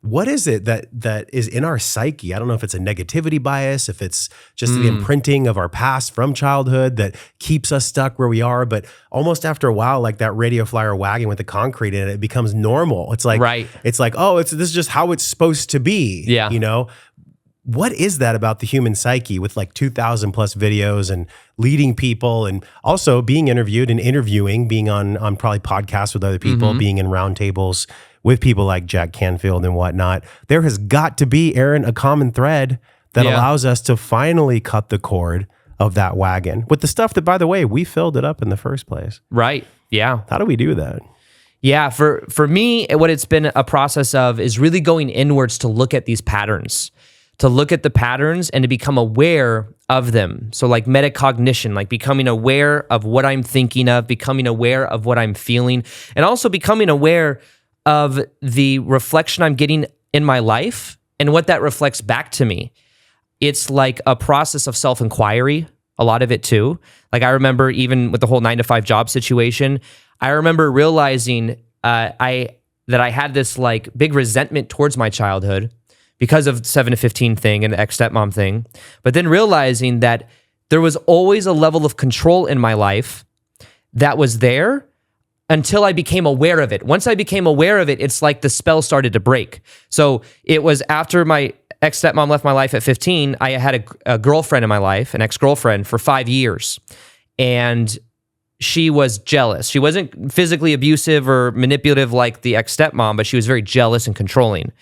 what is it that is in our psyche? I don't know if it's a negativity bias, if it's just the imprinting of our past from childhood that keeps us stuck where we are. But almost after a while, like that radio flyer wagon with the concrete in it, it becomes normal. It's like, It's like, oh, this is just how it's supposed to be. Yeah. You know, what is that about the human psyche with like 2,000 plus videos and leading people and also being interviewed and interviewing, being on probably podcasts with other people, being in roundtables with people like Jack Canfield and whatnot? There has got to be, Aaron, a common thread that allows us to finally cut the cord of that wagon with the stuff that, by the way, we filled it up in the first place. Right. Yeah. How do we do that? Yeah. For me, what it's been a process of is really going inwards to look at these patterns, to look at the patterns and to become aware of them. So like metacognition, like becoming aware of what I'm thinking of, becoming aware of what I'm feeling, and also becoming aware of the reflection I'm getting in my life and what that reflects back to me. It's like a process of self-inquiry, a lot of it too. Like I remember even with the whole 9-to-5 job situation, I remember realizing that I had this like big resentment towards my childhood because of 7 to 15 thing and the ex-stepmom thing, but then realizing that there was always a level of control in my life that was there until I became aware of it. Once I became aware of it, it's like the spell started to break. So it was after my ex-stepmom left my life at 15, I had a girlfriend in my life, an ex-girlfriend for 5 years. And she was jealous. She wasn't physically abusive or manipulative like the ex-stepmom, but she was very jealous and controlling.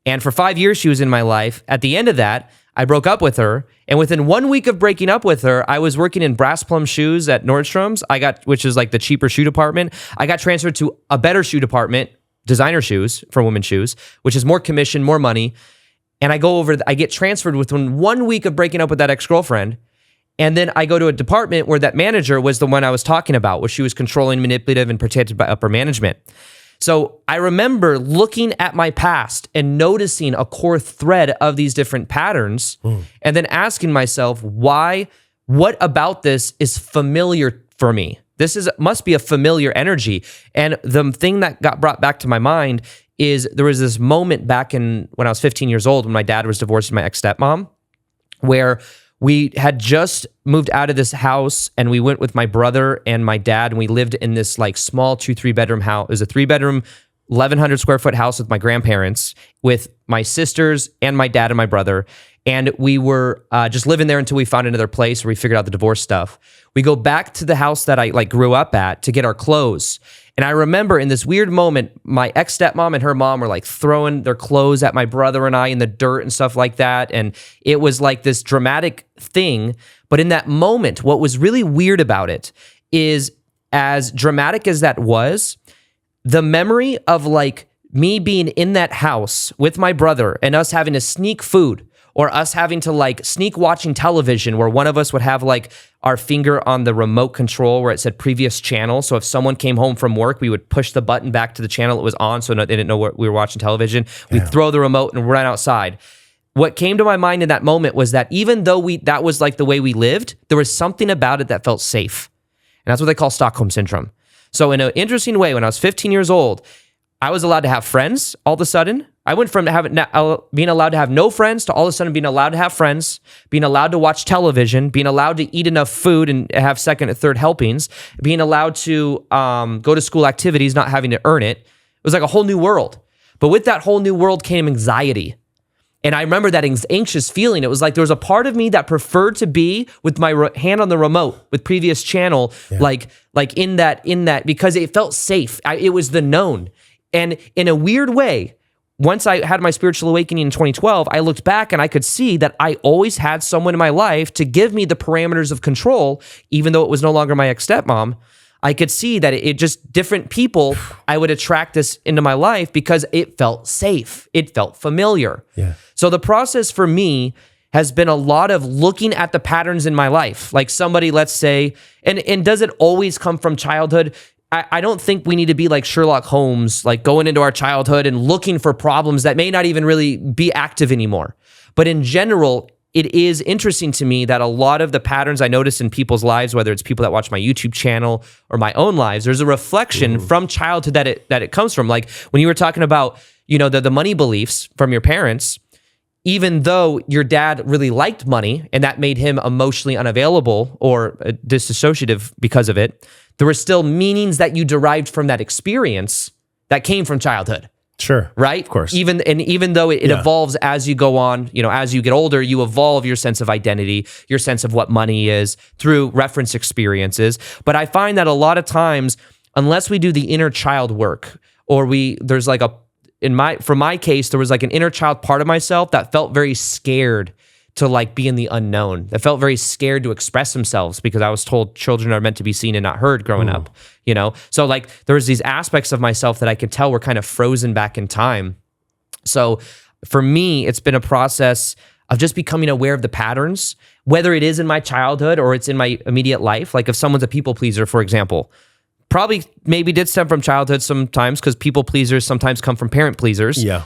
And for 5 years, she was in my life. At the end of that, I broke up with her. And within 1 week of breaking up with her, I was working in Brass Plum shoes at Nordstrom's, which is like the cheaper shoe department. I got transferred to a better shoe department, designer shoes for women's shoes, which is more commission, more money. And I get transferred within 1 week of breaking up with that ex-girlfriend. And then I go to a department where that manager was the one I was talking about, where she was controlling, manipulative, and protected by upper management. So I remember looking at my past and noticing a core thread of these different patterns and then asking myself, what about this is familiar for me? Must be a familiar energy. And the thing that got brought back to my mind is there was this moment back when I was 15 years old when my dad was divorcing my ex-stepmom, where we had just moved out of this house and we went with my brother and my dad and we lived in this like small 2-3 bedroom house. It was a 3-bedroom, 1,100 square foot house with my grandparents, with my sisters and my dad and my brother. And we were just living there until we found another place where we figured out the divorce stuff. We go back to the house that I like grew up at to get our clothes. And I remember in this weird moment, my ex-stepmom and her mom were like throwing their clothes at my brother and I in the dirt and stuff like that. And it was like this dramatic thing. But in that moment, what was really weird about it is, as dramatic as that was, the memory of like me being in that house with my brother and us having to sneak food, or us having to like sneak watching television where one of us would have like our finger on the remote control where it said previous channel. So if someone came home from work, we would push the button back to the channel it was on so they didn't know we were watching television. We'd throw the remote and run outside. What came to my mind in that moment was that even though that was like the way we lived, there was something about it that felt safe. And that's what they call Stockholm Syndrome. So in an interesting way, when I was 15 years old, I was allowed to have friends all of a sudden. I went from being allowed to have no friends to all of a sudden being allowed to have friends, being allowed to watch television, being allowed to eat enough food and have second and third helpings, being allowed to go to school activities, not having to earn it. It was like a whole new world. But with that whole new world came anxiety. And I remember that anxious feeling. It was like there was a part of me that preferred to be with my hand on the remote with previous channel, like in that because it felt safe. It was the known. And in a weird way, once I had my spiritual awakening in 2012, I looked back and I could see that I always had someone in my life to give me the parameters of control, even though it was no longer my ex-stepmom. I could see that it just different people, I would attract this into my life because it felt safe. It felt familiar. Yeah. So the process for me has been a lot of looking at the patterns in my life. Like somebody, let's say, and does it always come from childhood? I don't think we need to be like Sherlock Holmes, like going into our childhood and looking for problems that may not even really be active anymore. But in general, it is interesting to me that a lot of the patterns I notice in people's lives, whether it's people that watch my YouTube channel or my own lives, there's a reflection from childhood that it comes from. Like when you were talking about, the money beliefs from your parents, even though your dad really liked money and that made him emotionally unavailable or dissociative because of it, there were still meanings that you derived from that experience that came from childhood. Sure. Right? Of course. Even though it evolves as you go on, as you get older, you evolve your sense of identity, your sense of what money is through reference experiences. But I find that a lot of times, unless we do the inner child work, or there's like for my case, there was like an inner child part of myself that felt very scared to like be in the unknown, that felt very scared to express themselves because I was told children are meant to be seen and not heard growing up, So like there was these aspects of myself that I could tell were kind of frozen back in time. So for me, it's been a process of just becoming aware of the patterns, whether it is in my childhood or it's in my immediate life. Like if someone's a people pleaser, for example, probably maybe did stem from childhood sometimes because people pleasers sometimes come from parent pleasers. Yeah.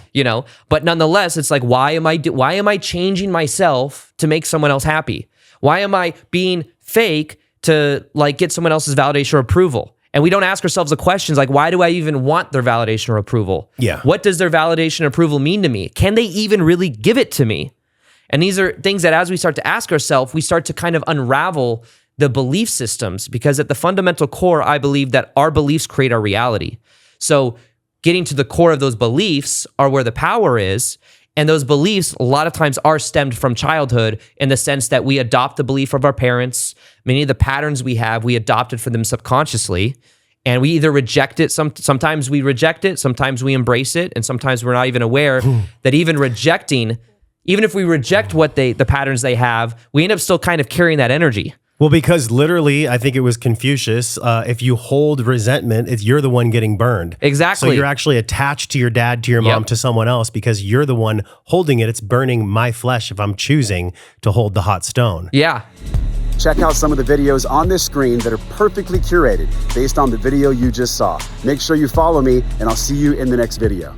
But nonetheless, it's like, why am I changing myself to make someone else happy? Why am I being fake to like get someone else's validation or approval? And we don't ask ourselves the questions like, why do I even want their validation or approval? Yeah. What does their validation or approval mean to me? Can they even really give it to me? And these are things that as we start to ask ourselves, we start to kind of unravel the belief systems, because at the fundamental core, I believe that our beliefs create our reality. So getting to the core of those beliefs are where the power is. And those beliefs a lot of times are stemmed from childhood in the sense that we adopt the belief of our parents. Many of the patterns we have, we adopted for them subconsciously. And we either reject it, sometimes we reject it, sometimes we embrace it, and sometimes we're not even aware that even if we reject the patterns they have, we end up still kind of carrying that energy. Well, because literally, I think it was Confucius, if you hold resentment, you're the one getting burned. Exactly. So you're actually attached to your dad, to your mom, to someone else because you're the one holding it. It's burning my flesh if I'm choosing to hold the hot stone. Yeah. Check out some of the videos on this screen that are perfectly curated based on the video you just saw. Make sure you follow me, and I'll see you in the next video.